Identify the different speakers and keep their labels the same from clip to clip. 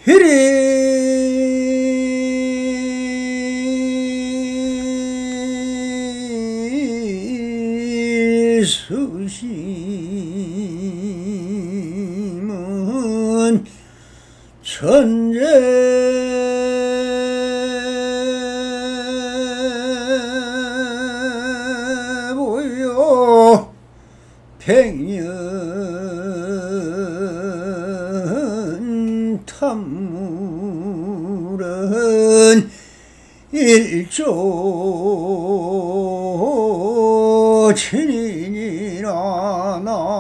Speaker 1: 히리 수심은 천재 보여 백년 탐물은 일조 진인이라 나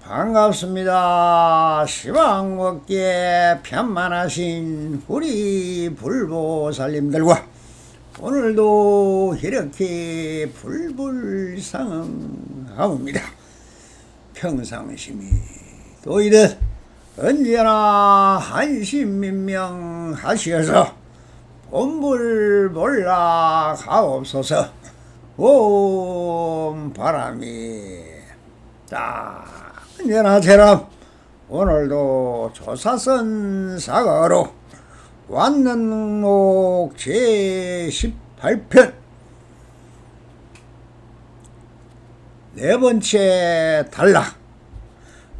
Speaker 1: 반갑습니다. 시방먹기에 편만하신 우리 불보살님들과 오늘도 이렇게 불불상응하옵니다. 평상심이 도이듯 언제나 한심민명하시어서 본불몰라 가옵소서. 옴 바람이 언제나처럼 오늘도 조사선 사가로 완능록 제18편 네번째 단락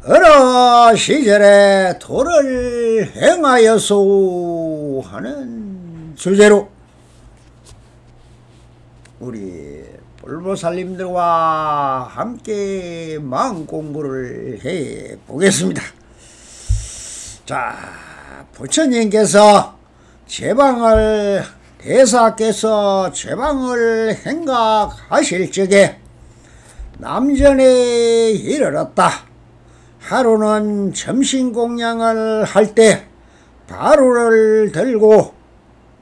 Speaker 1: 어느 시절에 도를 행하여소 하는 주제로 우리 불보살님들과 함께 마음공부를 해보겠습니다. 자, 부처님께서 대사께서 제방을 행각하실 적에 남전에 이르렀다. 하루는 점심공양을 할 때 바루를 들고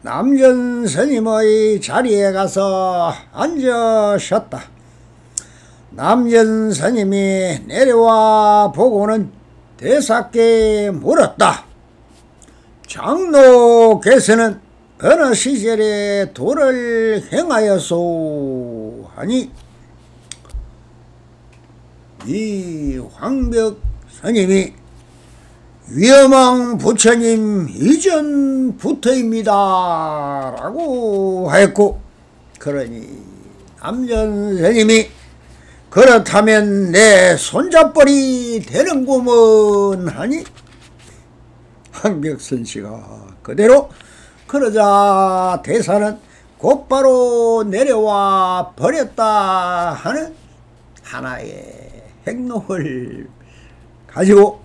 Speaker 1: 남전 스님의 자리에 가서 앉으셨다. 남전 스님이 내려와 보고는 대사께 물었다. 장로께서는 어느 시절에 도를 행하여소 하니 이 황벽 스님이 위엄왕 부처님 이전부터입니다 라고 하였고, 그러니 남전 스님이 그렇다면 내 손잡벌이 되는구먼 하니 황벽선씨가 그대로 그러자 대사는 곧바로 내려와 버렸다 하는 하나의 행동을 가지고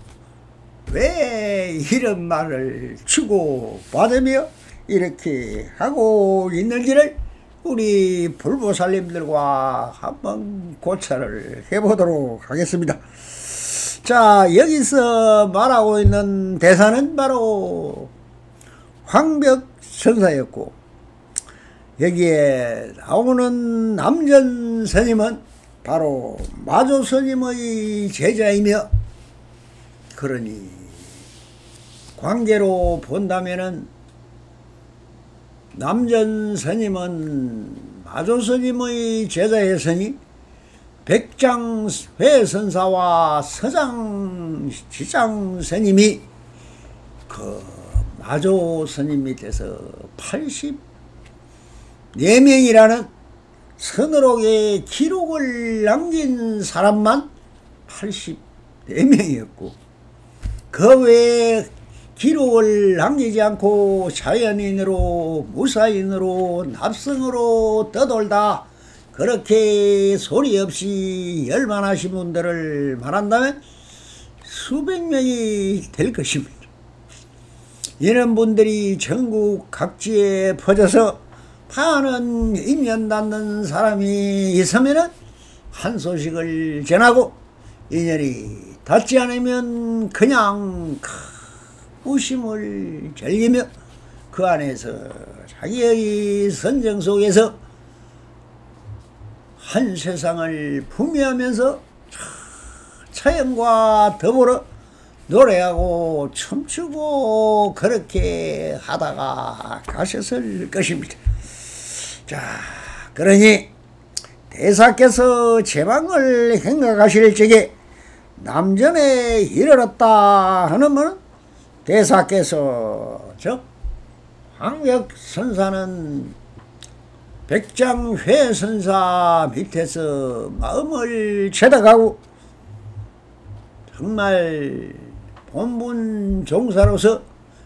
Speaker 1: 왜 이런 말을 주고받으며 이렇게 하고 있는지를 우리 불보살님들과 한번 고찰을 해보도록 하겠습니다. 자, 여기서 말하고 있는 대사는 바로 황벽천사였고, 여기에 나오는 남전 스님은 바로 마조 스님의 제자이며, 그러니 관계로 본다면은 남전 스님은 마조 스님의 제자였으니 백장회 선사와 서장 지장 스님이 그 마조 스님 밑에서 84명이라는 서너록의 기록을 남긴 사람만 84명이었고, 그 외에 기록을 남기지 않고 자연인으로 무사인으로 납승으로 떠돌다 그렇게 소리 없이 열만하신 분들을 말한다면 수백 명이 될 것입니다. 이런 분들이 전국 각지에 퍼져서 많은 인연 닿는 사람이 있으면은 한 소식을 전하고, 인연이 닿지 않으면 그냥 웃음을 즐기며 그 안에서 자기의 선정 속에서 한 세상을 풍미하면서 자연과 더불어 노래하고 춤추고 그렇게 하다가 가셨을 것입니다. 자, 그러니 대사께서 제방을 행각하실 적에 남전에 이르렀다 하는 대사께서 즉 황벽선사는 백장회선사 밑에서 마음을 채다가고 정말 본분 종사로서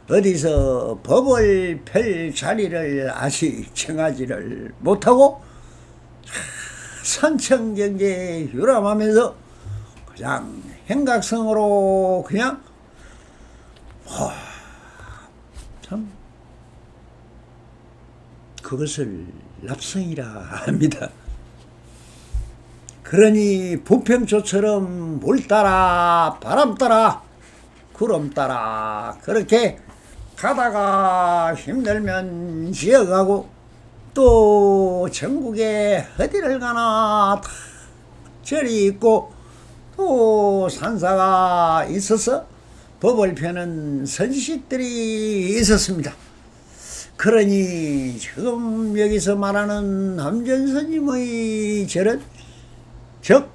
Speaker 1: 어디서 법을 펼 자리를 아직 정하지를 못하고 산청경계에 유람하면서 그냥 행각성으로 그냥 참 그것을 납성이라 합니다. 그러니 부평초처럼 물 따라 바람 따라 구름 따라 그렇게 가다가 힘들면 지어가고 또 전국에 어디를 가나 다 절이 있고 또 산사가 있어서 법을 펴는 선식들이 있었습니다. 그러니 지금 여기서 말하는 남전스님의 절은 즉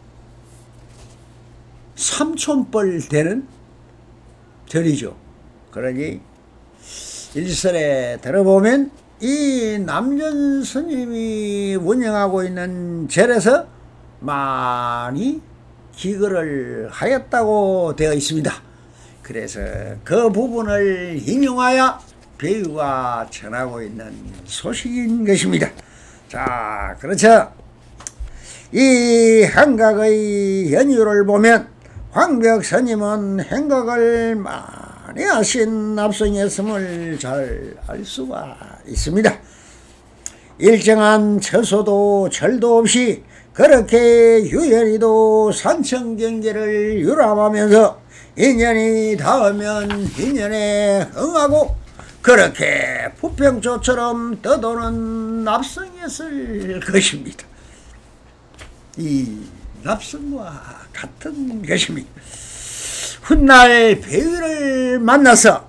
Speaker 1: 삼촌벌 되는 절이죠. 그러니 일설에 들어보면 이 남전스님이 운영하고 있는 절에서 많이 기거를 하였다고 되어 있습니다. 그래서 그 부분을 인용하여 배우가 전하고 있는 소식인 것입니다. 자, 그렇죠. 이 행각의 연유를 보면 황벽스님은 행각을 많이 하신 납성이었음을 잘 알 수가 있습니다. 일정한 처소도 절도 없이 그렇게 유연히도 산청경계를 유람하면서 인연이 닿으면 인연에 응하고 그렇게 부평초처럼 떠도는 납성이었을 것입니다. 이 납성과 같은 것입니다. 훗날 배우를 만나서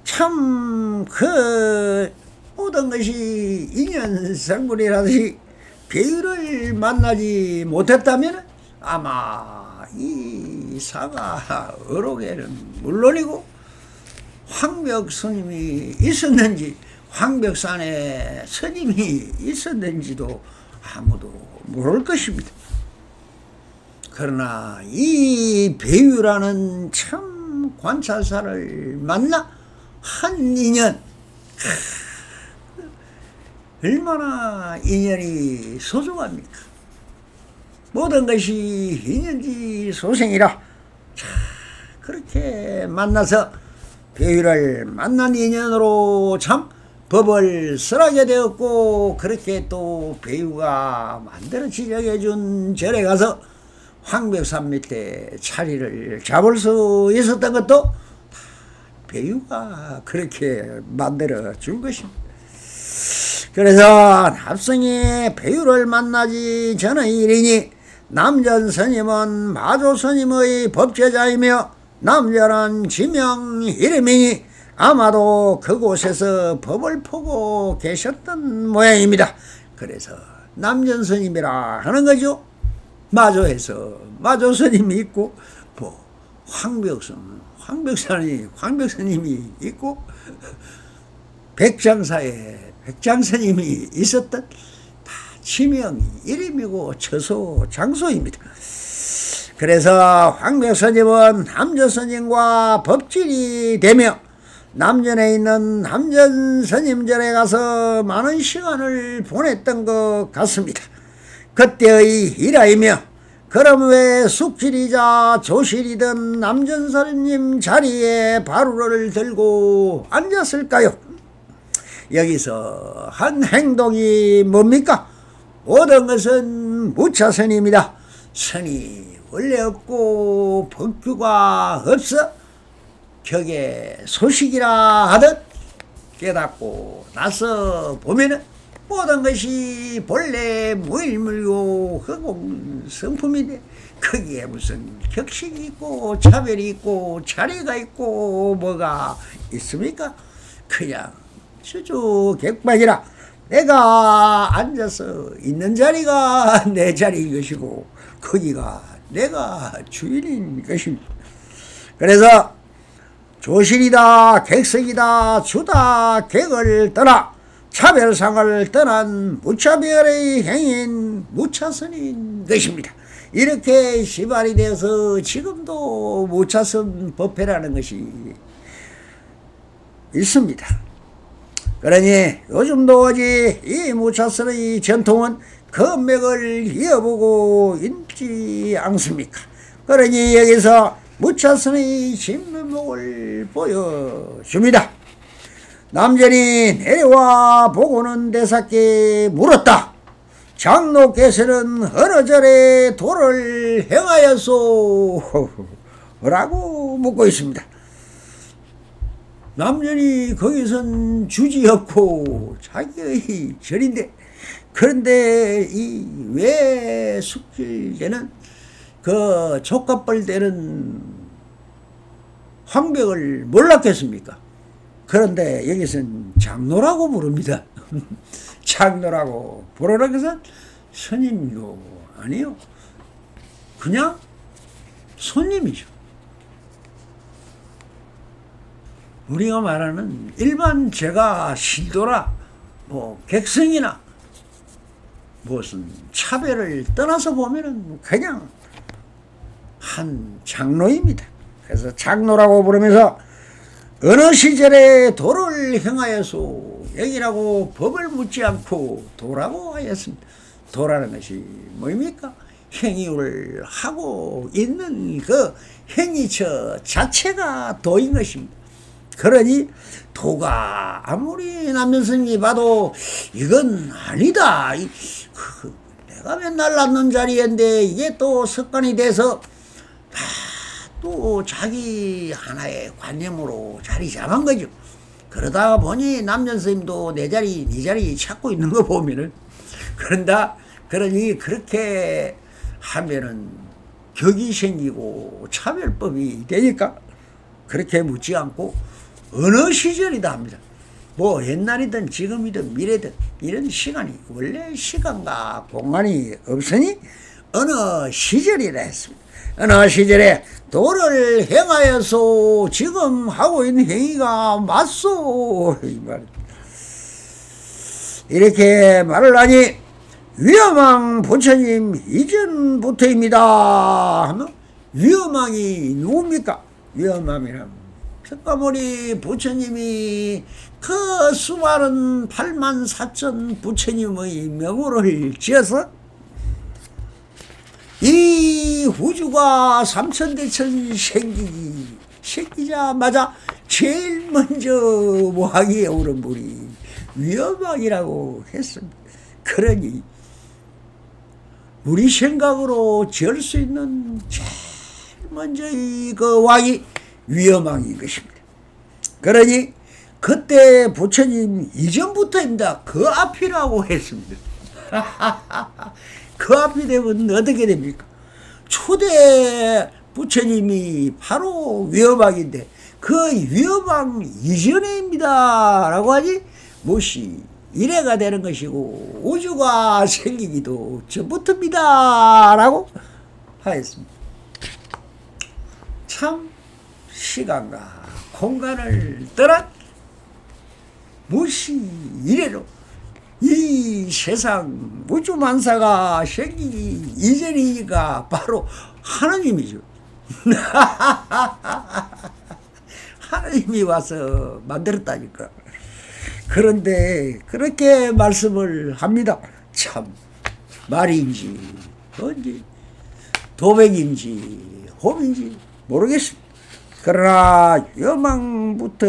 Speaker 1: 참 그 모든 것이 인연성불이라듯이 배우를 만나지 못했다면 아마 이 사가 어록에는 물론이고 황벽스님이 있었는지 황벽산에 스님이 있었는지도 아무도 모를 것입니다. 그러나 이 배유라는 참 관찰사를 만나 한 인연, 얼마나 인연이 소중합니까? 모든 것이 인연지 소생이라 그렇게 만나서 배유를 만난 인연으로 참 법을 설하게 되었고 그렇게 또 배유가 만들어지게 해준 절에 가서 황벽산 밑에 자리를 잡을 수 있었던 것도 배유가 그렇게 만들어 준 것입니다. 그래서 납성이 배유를 만나지 전의 일이니 남전스님은 마조스님의 법제자이며 남전은 지명 이름이니 아마도 그곳에서 법을 포고 계셨던 모양입니다. 그래서 남전스님이라 하는 거죠. 마조에서 마조스님이 있고 뭐 황벽스님이 있고 백장사에 백장스님이 있었던 다 지명이 이름이고 처소 장소입니다. 그래서 황벽스님은 남전스님과 법질이 되며 남전에 있는 남전스님절에 가서 많은 시간을 보냈던 것 같습니다. 그때의 일화이며 그럼 왜 숙질이자 조실이던 남전스님 자리에 바루를 들고 앉았을까요? 여기서 한 행동이 뭡니까? 모든 것은 무차선입니다. 선이 원래 없고 법규가 없어 격의 소식이라 하듯 깨닫고 나서 보면은 모든 것이 본래 무일물고 허공 성품인데 거기에 무슨 격식이 있고 차별이 있고 자리가 있고 뭐가 있습니까? 그냥 수주객반이라 내가 앉아서 있는 자리가 내 자리인 것이고 거기가 내가 주인인 것입니다. 그래서 조실이다 객석이다 주다 객을 떠나 차별상을 떠난 무차별의 행인 무차선인 것입니다. 이렇게 시발이 되어서 지금도 무차선 법회라는 것이 있습니다. 그러니 요즘도 아직 이 무차선의 전통은 건맥을 이어보고 있지 않습니까? 그러니 여기서 무차선의 진면목을 보여줍니다. 남전이 내려와 보고는 대사께 물었다. 장로께서는 어느 절에 도를 행하였소? 라고 묻고 있습니다. 남전이 거기선 주지였고 자기의 절인데 그런데 이 왜 숙질제는 그 족갑벌 되는 황벽을 몰랐겠습니까? 그런데 여기서는 장로라고 부릅니다. 장로라고 부르는 것은 스님도 아니요. 그냥 손님이죠. 우리가 말하는 일반 제가 신도라 뭐 객성이나 무슨 차별을 떠나서 보면은 그냥 한 장로입니다. 그래서 장로라고 부르면서 어느 시절에 도를 행하여서 여기라고 법을 묻지 않고 도라고 하였습니다. 도라는 것이 뭡니까? 행위를 하고 있는 그 행위처 자체가 도인 것입니다. 그러니 도가 아무리 남편스님이 봐도 이건 아니다. 내가 맨날 낳는 자리인데 이게 또 습관이 돼서 또 자기 하나의 관념으로 자리 잡은 거죠. 그러다 보니 남전스님도 내 자리 네 자리 찾고 있는 거 보면은 그러니 그렇게 하면은 격이 생기고 차별법이 되니까 그렇게 묻지 않고 어느 시절이다 합니다. 뭐 옛날이든 지금이든 미래든 이런 시간이 원래 시간과 공간이 없으니 어느 시절이라 했습니다. 어느 시절에 도를 행하여서 지금 하고 있는 행위가 맞소 이 말. 이렇게 말을 하니 위엄왕 부처님 이전부터입니다 하면 위엄왕이 누굽니까? 위엄왕이란 석가모니 부처님이 그 수많은 8만 4천 부처님의 명호를 지어서 이 우주가 삼천대천 생기자마자 제일 먼저 왕위에 오른 분이 위엄왕이라고 했습니다. 그러니 우리 생각으로 지을 수 있는 제일 먼저 그 왕이 위엄왕인 것입니다. 그러니 그때 부처님 이전부터입니다. 그 앞이라고 했습니다. 그 앞이 되면 어떻게 됩니까? 초대 부처님이 바로 위엄왕인데 그 위엄왕 이전에입니다 라고 하니 무엇이 이래가 되는 것이고 우주가 생기기도 전부터입니다 라고 하였습니다. 참 시간과 공간을 떠난 무엇이 이래로 이 세상 우주 만사가 생기기 이전이니까 바로 하나님이죠. 하나님이 와서 만들었다니까. 그런데 그렇게 말씀을 합니다. 참 말인지 뭔지 도백인지 홈인지 모르겠습니다. 그러나 위엄왕부터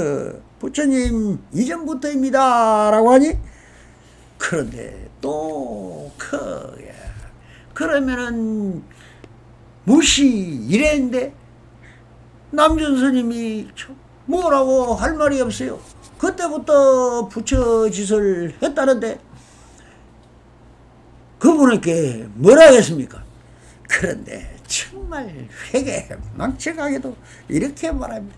Speaker 1: 부처님 이전부터입니다 라고 하니 그런데 또 그러면은 무시 이랬는데 남전스님이 뭐라고 할 말이 없어요. 그때부터 부처 짓을 했다는데 그분에게 뭐라 하겠습니까? 그런데 정말 회개 망측하게도 이렇게 말합니다.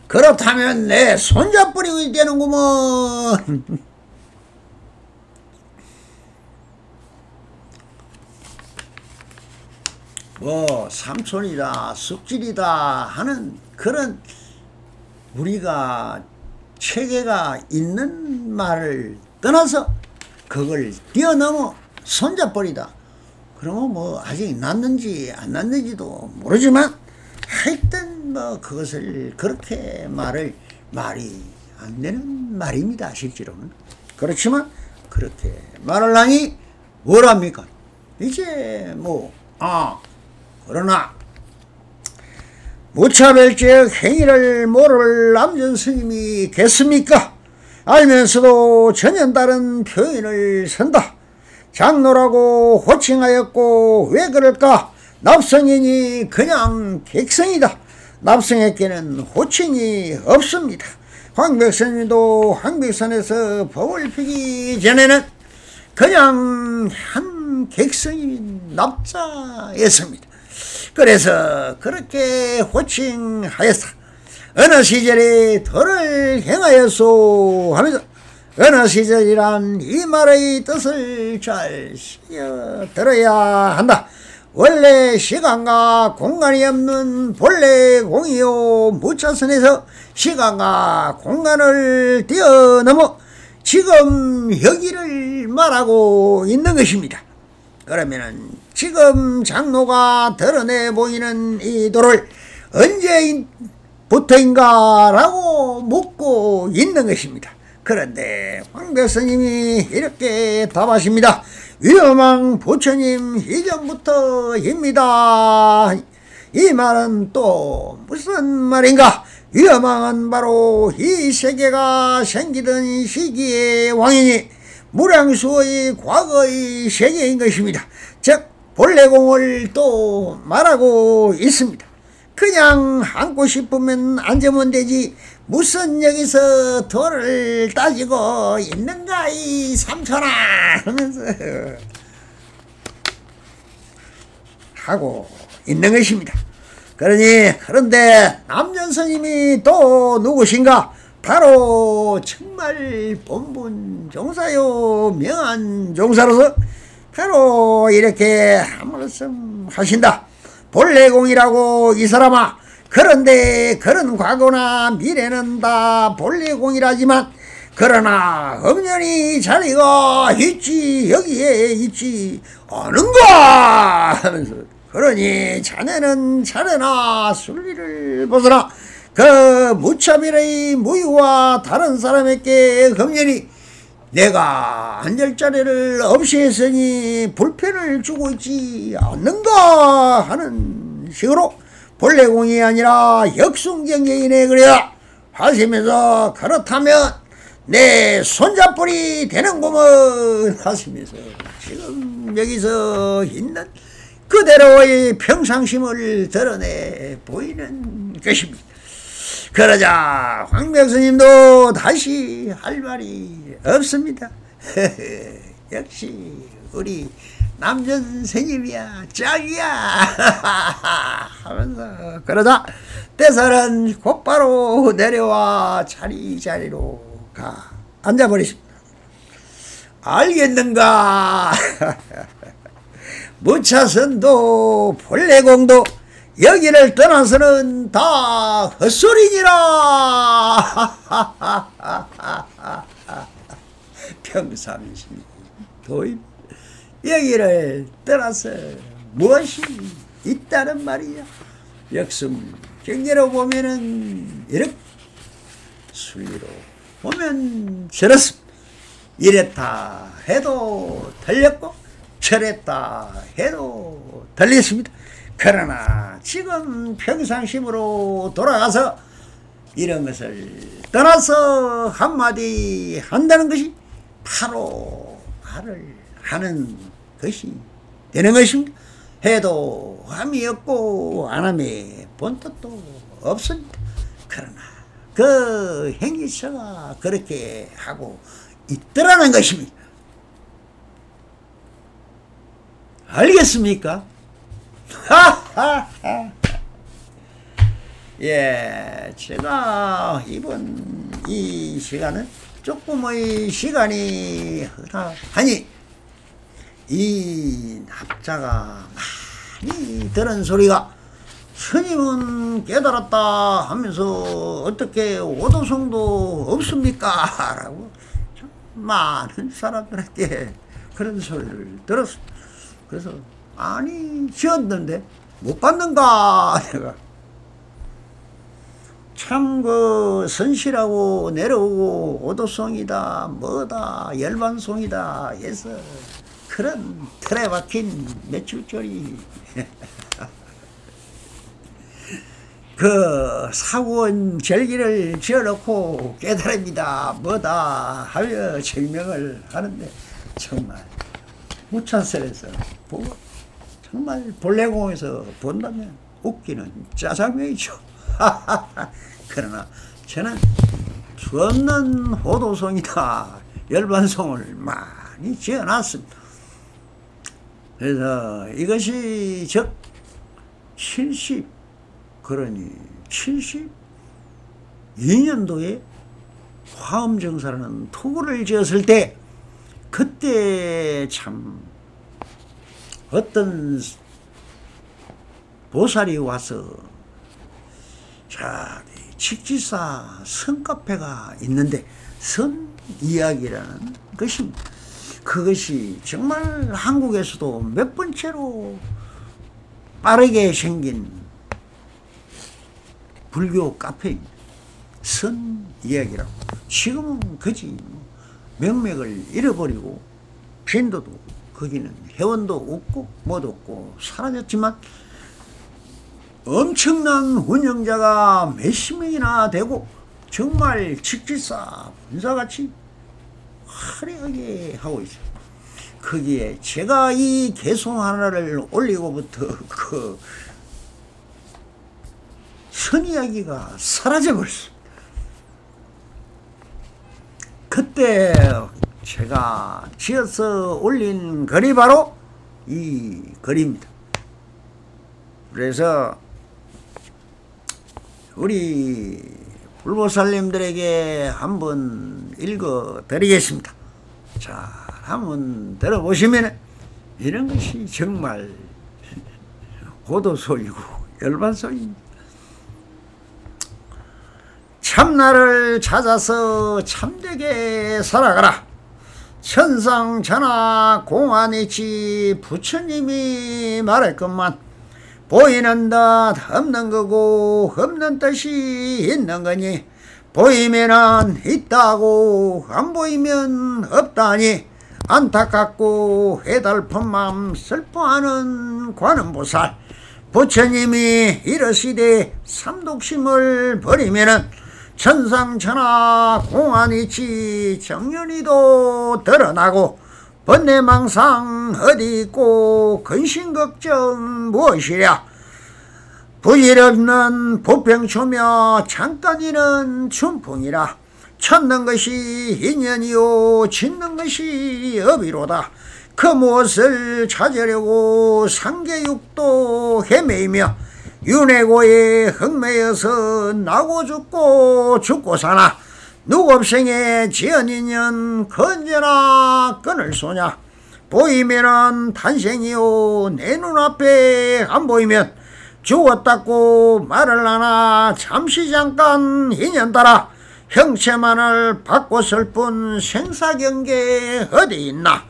Speaker 1: 그렇다면 내 손잡부리가 되는구먼. 뭐 삼촌이다 숙질이다 하는 그런 우리가 체계가 있는 말을 떠나서 그걸 뛰어넘어 손잡버리다. 그러면 뭐 아직 났는지 안 났는지도 모르지만 하여튼 뭐 그것을 그렇게 말이 안 되는 말입니다. 실제로는. 그렇지만 그렇게 말을 하니 뭐랍니까? 이제 뭐 그러나 무차별적 행위를 모를 남전 스님이 겠습니까? 알면서도 전혀 다른 표현을 선다. 장로라고 호칭하였고 왜 그럴까? 납성인이 그냥 객성이다. 납성에게는 호칭이 없습니다. 황백선님도 황백산에서 법을 피기 전에는 그냥 한 객성인 납자였습니다. 그래서 그렇게 호칭하였다. 어느 시절에 도를 행하였소 하면서 어느 시절이란 이 말의 뜻을 잘 새겨 들어야 한다. 원래 시간과 공간이 없는 본래 공이요 무차선에서 시간과 공간을 뛰어넘어 지금 여기를 말하고 있는 것입니다. 그러면은 지금 장로가 드러내 보이는 이 도를 언제부터인가 라고 묻고 있는 것입니다. 그런데 황백스님이 이렇게 답하십니다. 위험한 부처님 이전부터입니다. 이 말은 또 무슨 말인가? 위험한 바로 이 세계가 생기던 시기의 왕이니 무량수의 과거의 세계인 것입니다. 즉 본래공을 또 말하고 있습니다. 그냥 앉고 싶으면 앉으면 되지 무슨 여기서 도를 따지고 있는가 이 삼촌아 하면서 하고 있는 것입니다. 그런데 남전스님이 또 누구신가? 바로 정말 본분 종사요 명한 종사로서 바로 이렇게 한 말씀 하신다. 본래공이라고 이 사람아. 그런데 그런 과거나 미래는 다 본래공이라지만 그러나 엄연히 자리가 있지 여기에 있지 않은가 하면서 그러니 자네는 자네나 순리를 벗어나 그 무차별의 무유와 다른 사람에게 엄연히 내가 앉을 자리를 없이 했으니 불편을 주고 있지 않는가 하는 식으로 본래공이 아니라 역순경계이네 그래야 하시면서 그렇다면 내 손잡불이 되는구먼 하시면서 지금 여기서 있는 그대로의 평상심을 드러내 보이는 것입니다. 그러자 황백스님도 다시 할 말이 없습니다. 역시 우리 남전스님이야 짱이야 하면서 그러다 때살은 곧바로 내려와 자리로 가 앉아버리십니다. 알겠는가? 무차선도 본래공도 여기를 떠나서는 다 헛소리니라. 평상시 도입 여기를 떠나서 무엇이 있다는 말이야. 역순 경계로 보면은 이렇게 순리로 보면 저렇습니다. 이랬다 해도 틀렸고 저랬다 해도 틀렸습니다. 그러나 지금 평상심으로 돌아가서 이런 것을 떠나서 한마디 한다는 것이 바로 말을 하는 것이 되는 것입니다. 해도 함이 없고 안함에 본뜻도 없습니다. 그러나 그 행위처가 그렇게 하고 있더라는 것입니다. 알겠습니까? 하하하. 예, 제가 이번 이 시간은 조금의 시간이 허락하니 이 납자가 많이 들은 소리가 스님은 깨달았다 하면서 어떻게 오도성도 없습니까? 라고 많은 사람들에게 그런 소리를 들었어. 그래서 아니 지었는데 못 받는가 내가 참 그 선실하고 내려오고 오도송이다 뭐다 열반송이다 해서 그런 틀에 박힌 매출절이 그 사원 절기를 지어놓고 깨달음이다 뭐다 하며 증명을 하는데 정말 무차설에서 보고 정말 본래공에서 본다면 웃기는 짜장면이죠. 그러나 저는 수없는 호도송이다 열반송을 많이 지어놨습니다. 그래서 이것이 즉 70 그러니 72년도에 화엄정사라는 투구를 지었을 때 그때 참 어떤 보살이 와서 자 칙지사 선카페가 있는데 선 이야기라는 것입니다. 그것이 정말 한국에서도 몇 번째로 빠르게 생긴 불교 카페입니다. 선 이야기라고. 지금은 그지 명맥을 잃어버리고 빈도도 거기는 회원도 없고 못 없고 사라졌지만 엄청난 운영자가 몇십 명이나 되고 정말 직지사 분사같이 화려하게 하고 있어요. 거기에 제가 이 개송 하나를 올리고부터 그 선이야기가 사라져버렸어요. 그때 제가 지어서 올린 글이 바로 이 글입니다. 그래서 우리 불보살님들에게 한번 읽어 드리겠습니다. 자, 한번 들어보시면 이런 것이 정말 고도소이고 열반소입니다. 참나를 찾아서 참되게 살아가라. 천상천하 공안이치 부처님이 말했건만 보이는 듯 없는 거고 없는 뜻이 있는 거니 보이면은 있다고 안 보이면 없다니 안타깝고 해달픈 마음 슬퍼하는 관음보살 부처님이 이르시되 삼독심을 버리면은 천상천하 공안이치 정연히도 드러나고 번뇌망상 어디 있고 근심걱정 무엇이랴. 부질없는 부평초며 잠깐이는 춘풍이라. 찾는 것이 인연이요 짓는 것이 업이로다. 그 무엇을 찾으려고 상계육도 헤매이며 윤회고에 흙매여서 나고 죽고 죽고 사나. 누겁생에 지연인연 건져나 끊을 소냐. 보이면은 탄생이요 내 눈앞에 안 보이면 죽었다고 말을 하나. 잠시 잠깐 인연 따라 형체만을 바꿨을 뿐 생사경계 어디 있나.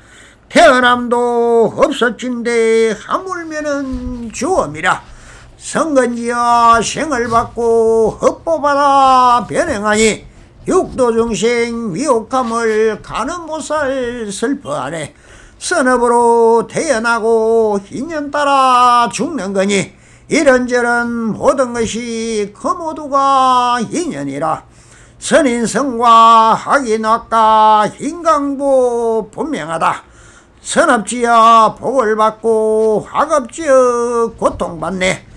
Speaker 1: 태어남도 없었진데 하물면은 주엄이라. 성건지어 생을 받고 헛보받아 변행하니 육도중생 미혹함을 가는보살 슬퍼하네. 선업으로 태어나고 인연 따라 죽는 거니 이런저런 모든 것이 그 모두가 인연이라. 선인성과 학인학과 인강부 분명하다. 선업지어 복을 받고 학업지어 고통받네.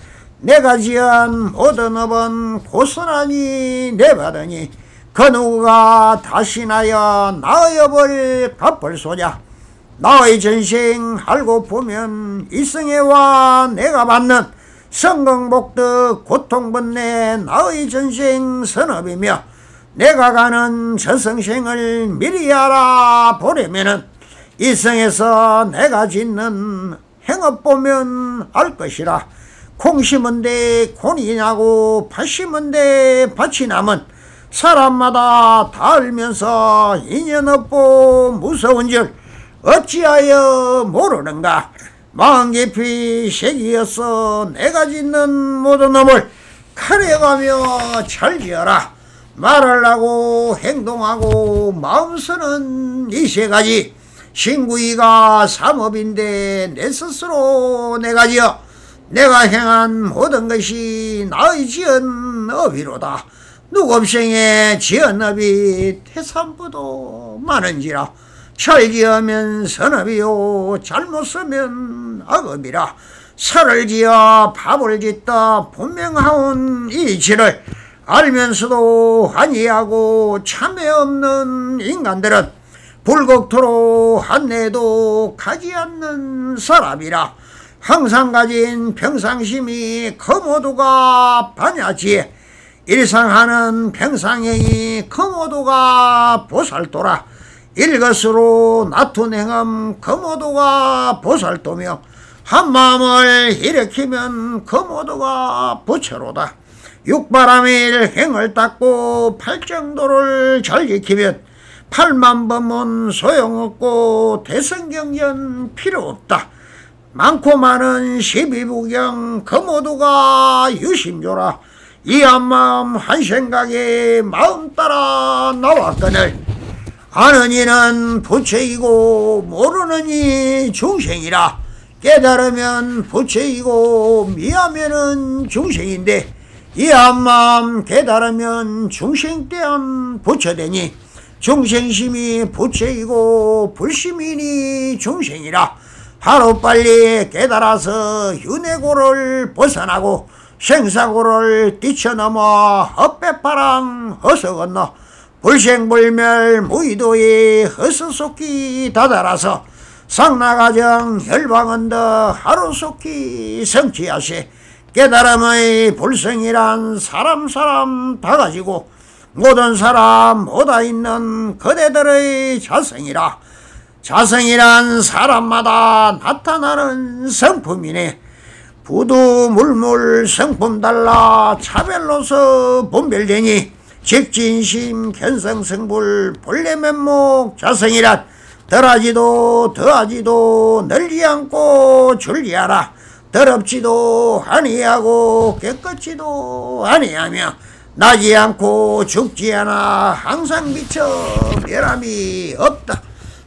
Speaker 1: 내가 지은 모든 업은 고스란히 내받으니 그 누구가 다시 나여 나의 업을 갚을 소냐. 나의 전생 알고 보면 이승애와 내가 받는 성공복덕 고통번뇌 나의 전생 선업이며 내가 가는 저승생을 미리 알아보려면은 이승에서 내가 짓는 행업 보면 알 것이라. 콩 심은 데 곤이 나고 팥 심은 데 밭이 남은 사람마다 다 알면서 인연 없고 무서운 줄 어찌하여 모르는가. 마음 깊이 색이었어 내가 짓는 모든 놈을 가려가며 잘 지어라. 말하려고 행동하고 마음 쓰는 이 세 가지 신구이가 삼업인데 내 스스로 내가 지어 내가 행한 모든 것이 나의 지은 업이로다. 누곱생에 지은 업이 태산부도 많은지라. 잘 지으면 선업이요 잘못 쓰면 악업이라. 설을 지어 밥을 짓다 분명하온 이치를 알면서도 아니하고 참회 없는 인간들은 불국토로 한내도 가지 않는 사람이라. 항상 가진 평상심이 거모도가 반야지에 일상하는 평상행이 거모도가 보살도라. 일것으로 나툰 행함 거모도가 보살도며 한마음을 일으키면 거모도가 부처로다. 육바람일 행을 닦고 팔정도를 잘 지키면 8만번문 소용없고 대성경전 필요 없다. 많고 많은 십이부경 거모도가 유심조라. 이 한마음 한생각에 마음 따라 나왔거늘 아는 이는 부처이고 모르는 이 중생이라. 깨달으면 부처이고 미하면은 중생인데 이 한마음 깨달으면 중생때한 부처되니 중생심이 부처이고 불심이니 중생이라. 하루빨리 깨달아서 윤회고를 벗어나고 생사고를 뛰쳐넘어 헛배파랑 허서 건너 불생불멸 무의도에 허스속히 다다라서 상나가정 혈방언더 하루속히 성취하시. 깨달음의 불성이란 사람 다 가지고 모든 사람 모다 있는 그대들의 자성이라. 자성이란 사람마다 나타나는 성품이네. 부두 물물 성품 달라 차별로서 분별되니 직진심 견성성불 본래면목 자성이란 덜하지도 더하지도 늘지 않고 줄지하라. 더럽지도 아니하고 깨끗지도 아니하며 나지 않고 죽지 않아 항상 미쳐 멸함이 없다.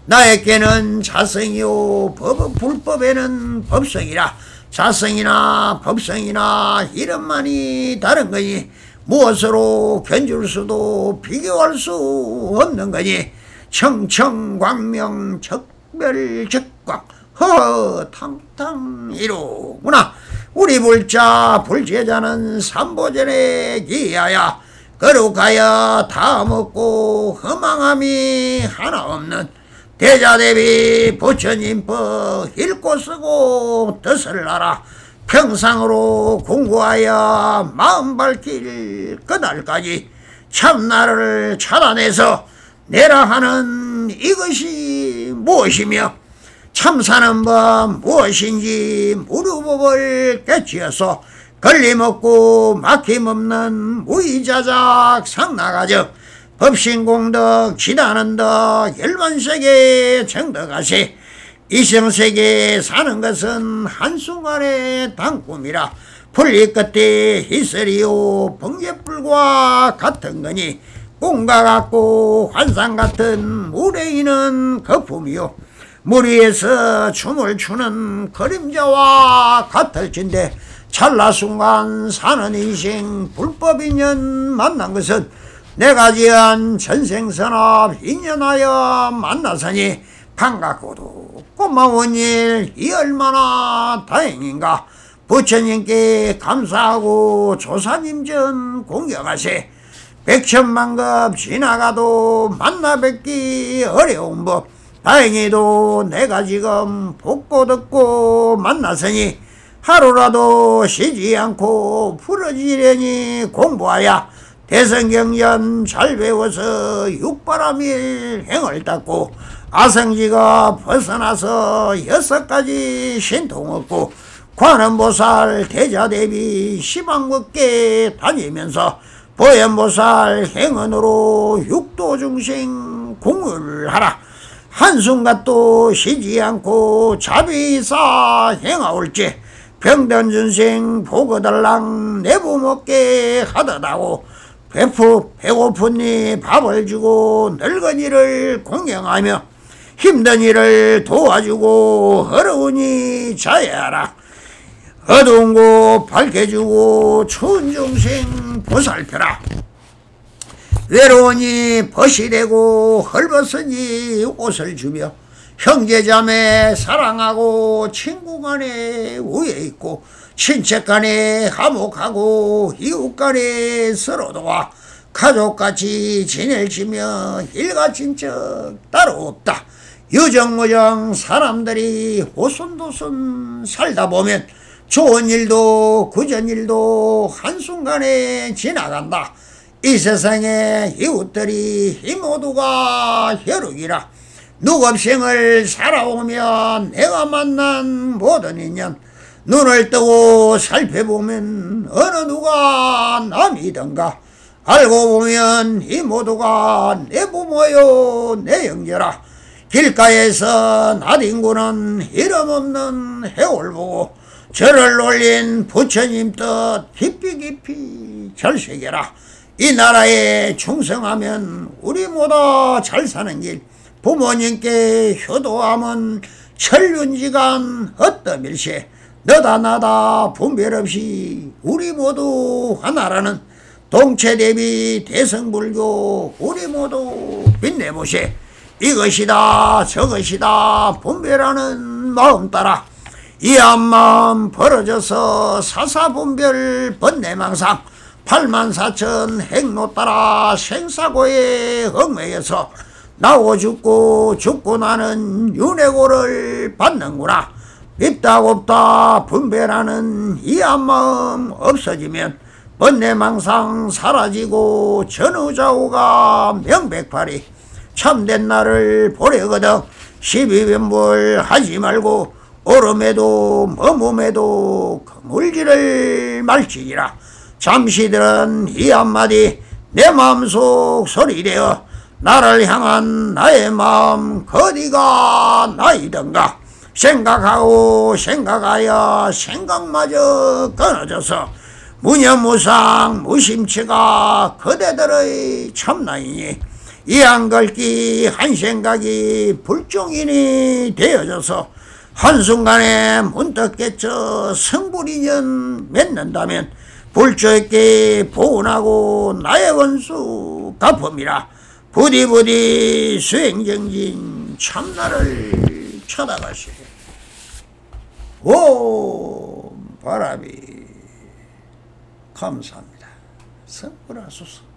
Speaker 1: 나에게는 자성이요 불법에는 법성이라. 자성이나 법성이나 이름만이 다른 거니 무엇으로 견줄 수도 비교할 수 없는 거니 청청광명 적별적광 허탕탕이로구나. 우리 불자 불제자는 삼보전에 기하여 거룩하여 다 먹고 허망함이 하나 없는 대자대비 부처님법 읽고 쓰고 뜻을 알아 평상으로 공부하여 마음 밝힐 그날까지 참나를 찾아내서 내라 하는 이것이 무엇이며 참사는 법 무엇인지 무르법을 깨치어서 걸림없고 막힘없는 무의자작 상나가적 법신공덕 지다는덕 열반세계 정덕하시. 이생세계에 사는 것은 한순간의 단꿈이라. 풀리 끝에 희설이요 번개불과 같은 거니 꿈과 같고 환상 같은 물에 있는 거품이요 물 위에서 춤을 추는 그림자와 같을진데 찰나순간 사는 인생 불법인연 만난 것은 내가 지은 전생선업 인연하여 만나서니 반갑고도 고마운 일 이 얼마나 다행인가. 부처님께 감사하고 조사님전 공경하세. 백천만급 지나가도 만나 뵙기 어려운 법 다행히도 내가 지금 복고 듣고 만났으니 하루라도 쉬지 않고 부러지려니 공부하야 대성경전 잘 배워서 육바람일 행을 닦고 아성지가 벗어나서 6가지 신통 얻고 관음보살 대자대비 시방법계 다니면서 보현보살 행언으로 육도중생 공을하라. 한순간도 쉬지 않고 자비사 행하올지 병든준생 보거달랑 내부먹게 하더다고 배고프니 밥을 주고 늙은이를 공경하며 힘든 일을 도와주고 어려우니 자해하라. 어두운 곳 밝혀주고 추운 중생 보살펴라. 외로우니 벗이 되고 헐벗으니 옷을 주며 형제자매 사랑하고 친구간에 우애 있고 친척간에 화목하고 이웃간에 서로 도와 가족같이 지낼지며 일가친척 따로 없다. 유정무정 사람들이 오순도순 살다 보면 좋은 일도 굳은 일도 한순간에 지나간다. 이 세상에 이웃들이 이 모두가 혈육이라. 누겁생을 살아오면 내가 만난 모든 인연 눈을 뜨고 살펴보면 어느 누가 남이던가. 알고 보면 이 모두가 내 부모요 내 형제라. 길가에서 나뒹구는 이름 없는 해올 보고 저를 놀린 부처님 뜻 깊이 깊이 절새겨라. 이 나라에 충성하면 우리 모두 잘 사는 길. 부모님께 효도하면 천륜지간 헛더밀세. 너다 나다 분별 없이 우리 모두 하나라는 동체대비 대성불교 우리 모두 빛내보세. 이것이다 저것이다 분별하는 마음 따라 이 한마음 벌어져서 사사분별 번뇌망상 84,000 행로 따라 생사고에 얽매여서 나고 죽고 죽고 나는 윤회고를 받는구나. 밉다 곱다 분별하는 이 한마음 없어지면 번뇌망상 사라지고 전후좌우가 명백파리 참된 나를 보려거든. 시비변불 하지 말고 오름에도 머뭇에도 그물지를 말지니라. 잠시 들은 이 한마디 내 마음속 소리되어 나를 향한 나의 마음 거디가 나이던가. 생각하고 생각하여 생각마저 끊어져서 무념무상 무심치가 그대들의 참나이니 이 한걸기 한생각이 불종인이 되어져서 한순간에 문득 깨쳐 성불인연 맺는다면 불조있게 보은하고 나의 원수 갚음이라. 부디부디 수행정진 참나를 쳐다가시오. 오 바람이 감사합니다. 성불하소서.